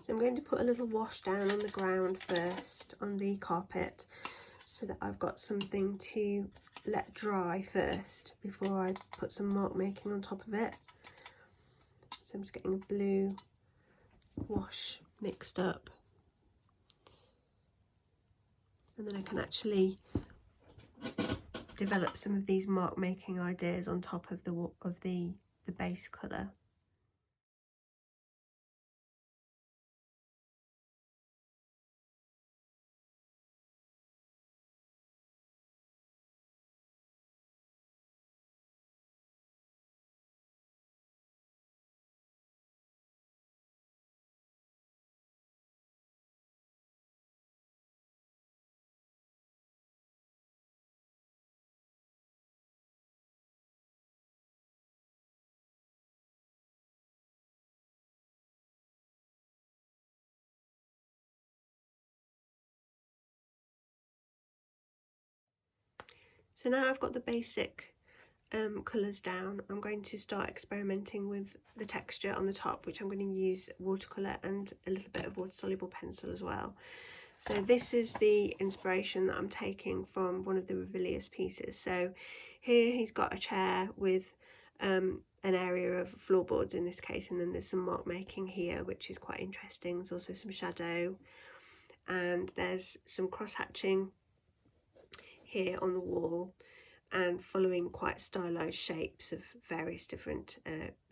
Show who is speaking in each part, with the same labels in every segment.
Speaker 1: So I'm going to put a little wash down on the ground first, on the carpet, so that I've got something to let dry first before I put some mark making on top of it. So I'm just getting a blue wash mixed up, and then I can actually develop some of these mark making ideas on top of the base colour. So now I've got the basic colours down, I'm going to start experimenting with the texture on the top, which I'm going to use watercolour and a little bit of water-soluble pencil as well. So this is the inspiration that I'm taking from one of the Revilius pieces. So here he's got a chair with an area of floorboards in this case, and then there's some mark making here, which is quite interesting. There's also some shadow, and there's some cross hatching here on the wall, and following quite stylized shapes of various different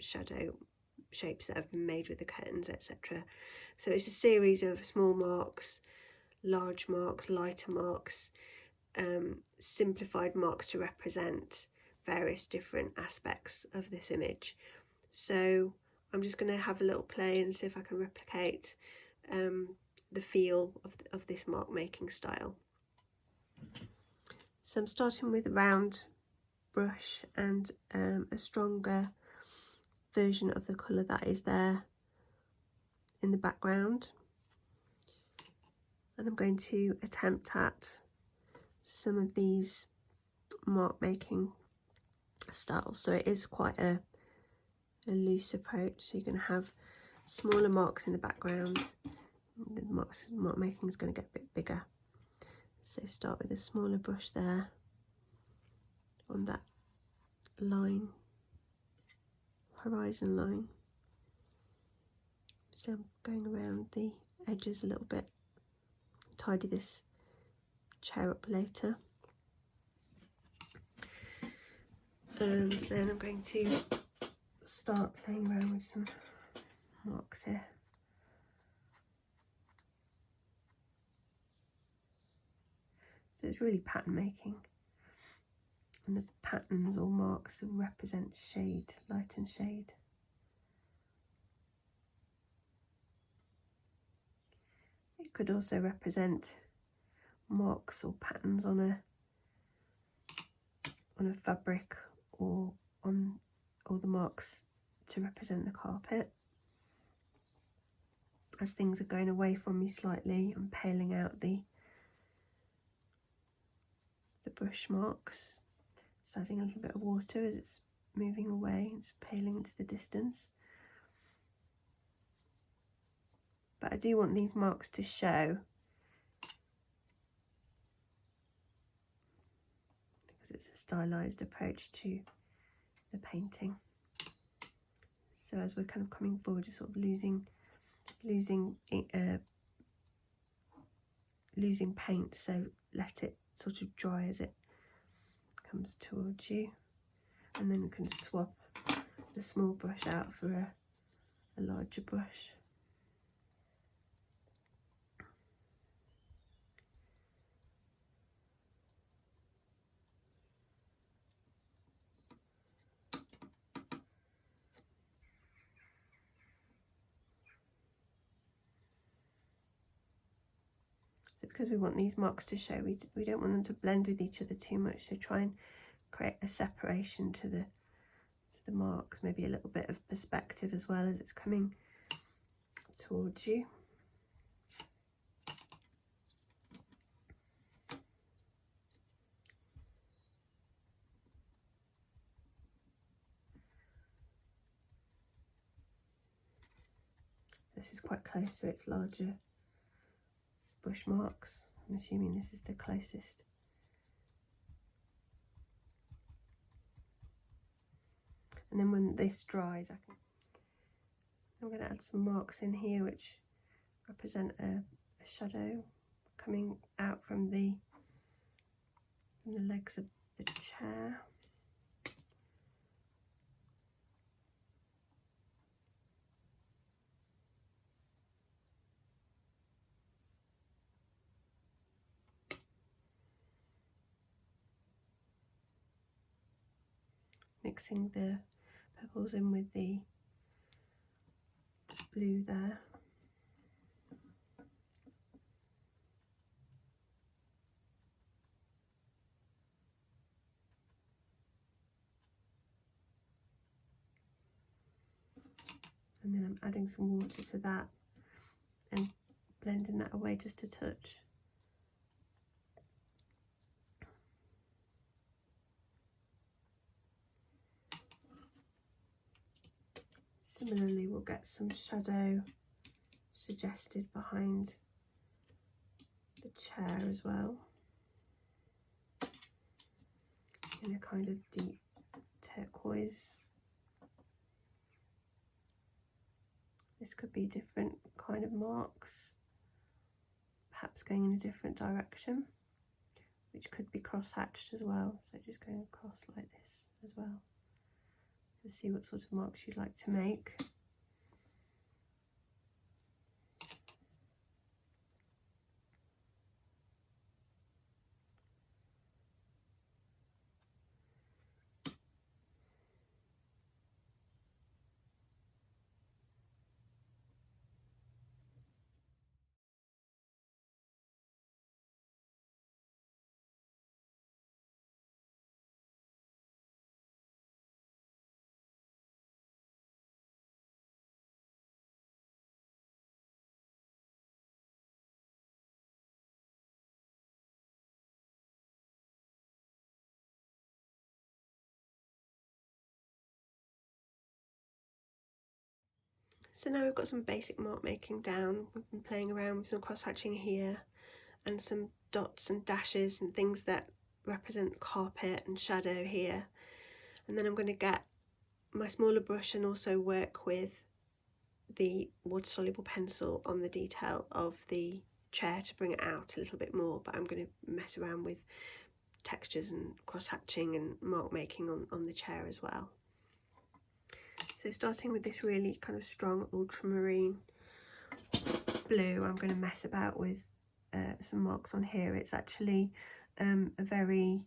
Speaker 1: shadow shapes that have been made with the curtains, etc. So it's a series of small marks, large marks, lighter marks, simplified marks to represent various different aspects of this image. So I'm just going to have a little play and see if I can replicate the feel of this mark making style. So I'm starting with a round brush and a stronger version of the colour that is there in the background, and I'm going to attempt at some of these mark making styles. So it is quite a loose approach, so you're going to have smaller marks in the background. The mark making is going to get a bit bigger, so start with a smaller brush there on that line, horizon line. So I'm going around the edges a little bit, tidy this chair up later, and then I'm going to start playing around with some marks here. So it's really pattern making, and the patterns or marks represent shade, light and shade. It could also represent marks or patterns on a fabric, or on all the marks to represent the carpet. As things are going away from me slightly, I'm paling out the brush marks, just adding a little bit of water as it's moving away, it's paling into the distance. But I do want these marks to show, because it's a stylized approach to the painting. So as we're kind of coming forward, you're sort of losing paint, so let it sort of dry as it comes towards you, and then you can swap the small brush out for a larger brush. So because we want these marks to show, we don't want them to blend with each other too much, so try and create a separation to the marks, maybe a little bit of perspective as well as it's coming towards you. This is quite close, so it's larger brush marks. I'm assuming this is the closest. And then when this dries, I'm going to add some marks in here which represent a shadow coming out from the legs of the chair. Mixing the purples in with the blue there. And then I'm adding some water to that and blending that away just a touch. Similarly, we'll get some shadow suggested behind the chair as well, in a kind of deep turquoise. This could be different kind of marks, perhaps going in a different direction, which could be cross-hatched as well. So just going across like this as well, to see what sort of marks you'd like to make. So now we've got some basic mark making down. We've been playing around with some cross-hatching here and some dots and dashes and things that represent carpet and shadow here. And then I'm going to get my smaller brush and also work with the water-soluble pencil on the detail of the chair to bring it out a little bit more, but I'm going to mess around with textures and cross-hatching and mark making on the chair as well. So starting with this really kind of strong ultramarine blue, I'm going to mess about with some marks on here. It's actually a very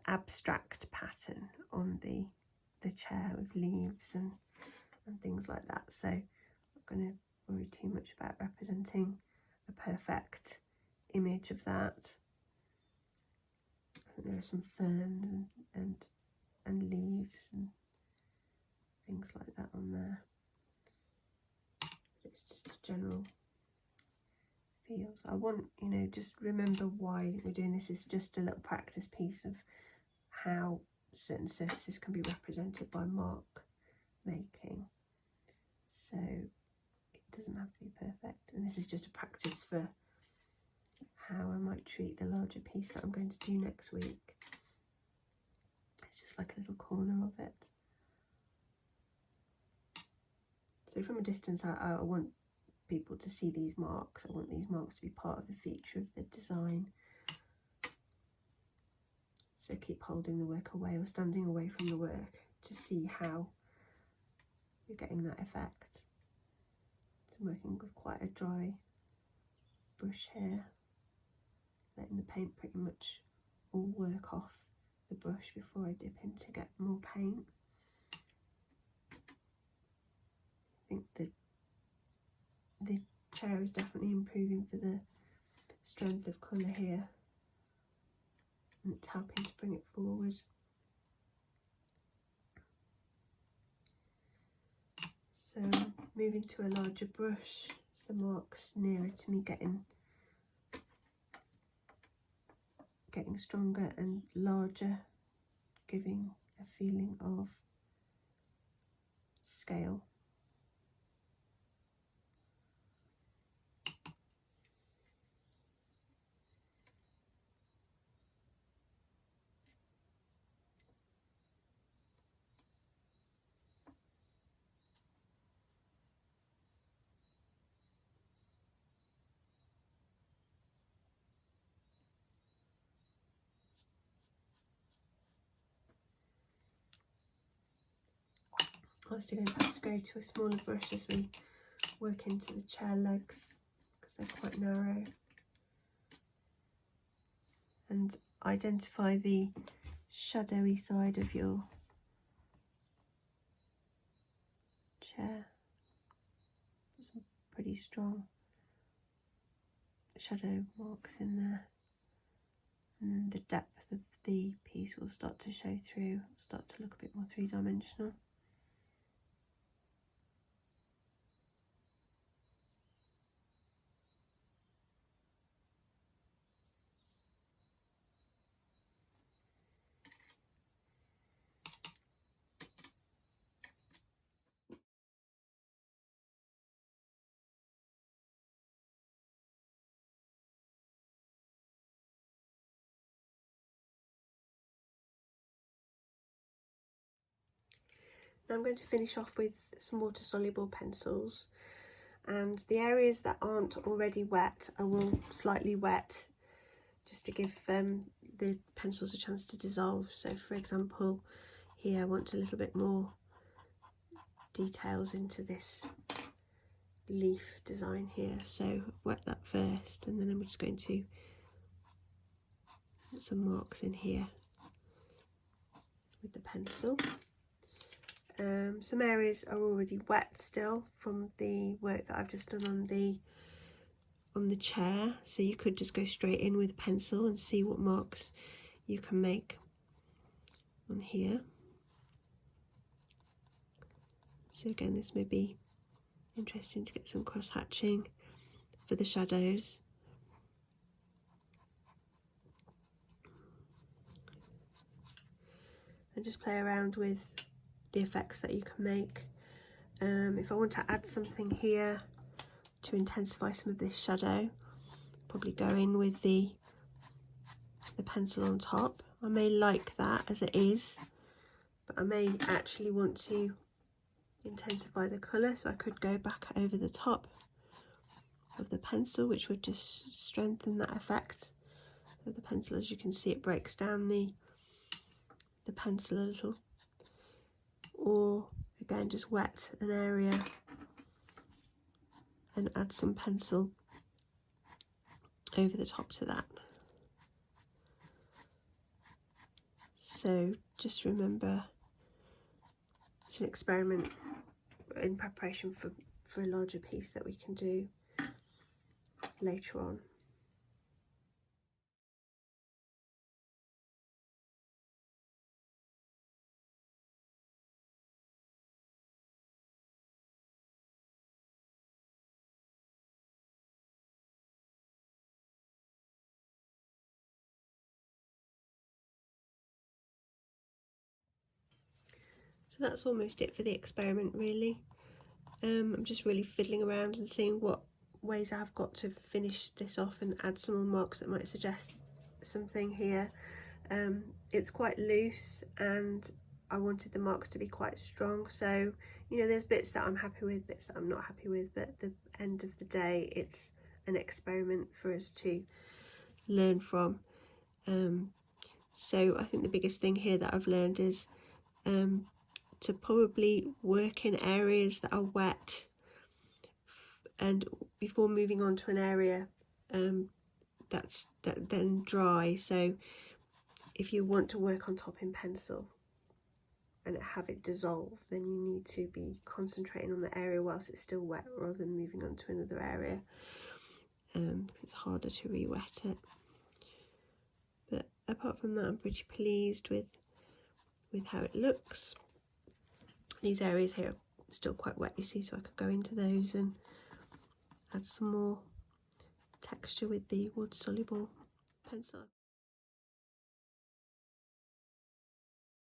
Speaker 1: abstract pattern on the chair with leaves and things like that. So I'm not going to worry too much about representing a perfect image of that. I think there are some ferns and leaves and things like that on there. It's just a general feel. So I want, you know, just remember why we're doing this. Is just a little practice piece of how certain surfaces can be represented by mark making. So it doesn't have to be perfect. And this is just a practice for how I might treat the larger piece that I'm going to do next week. It's just like a little corner of it. So from a distance, I want people to see these marks. I want these marks to be part of the feature of the design. So keep holding the work away or standing away from the work to see how you're getting that effect. So I'm working with quite a dry brush here, letting the paint pretty much all work off the brush before I dip in to get more paint. I think the chair is definitely improving for the strength of colour here, and it's helping to bring it forward. So moving to a larger brush, so the marks nearer to me getting stronger and larger, giving a feeling of scale. I'm still going to have to go to a smaller brush as we work into the chair legs because they're quite narrow, and identify the shadowy side of your chair. Some pretty strong shadow marks in there, and then the depth of the piece will start to show through, start to look a bit more three-dimensional. Now I'm going to finish off with some water-soluble pencils, and the areas that aren't already wet I will slightly wet just to give the pencils a chance to dissolve. So for example, here I want a little bit more details into this leaf design here, so wet that first, and then I'm just going to put some marks in here with the pencil. Some areas are already wet still from the work that I've just done on the chair, so you could just go straight in with a pencil and see what marks you can make on here. So again, this may be interesting to get some cross hatching for the shadows. And just play around with the effects that you can make. If I want to add something here to intensify some of this shadow, probably go in with the pencil on top. I may like that as it is, but I may actually want to intensify the colour, so I could go back over the top of the pencil, which would just strengthen that effect of the pencil. As you can see, it breaks down the pencil a little. Or again, just wet an area and add some pencil over the top to that. So just remember, it's an experiment in preparation for a larger piece that we can do later on. So that's almost it for the experiment, really. I'm just really fiddling around and seeing what ways I've got to finish this off and add some more marks that might suggest something here. It's quite loose and I wanted the marks to be quite strong, so you know, there's bits that I'm happy with, bits that I'm not happy with, but at the end of the day it's an experiment for us to learn from. So I think the biggest thing here that I've learned is to probably work in areas that are wet, and before moving on to an area that's then dry. So if you want to work on top in pencil and have it dissolve, then you need to be concentrating on the area whilst it's still wet rather than moving on to another area, because it's harder to re-wet it. But apart from that, I'm pretty pleased with how it looks. These areas here are still quite wet, you see, so I could go into those and add some more texture with the water-soluble pencil.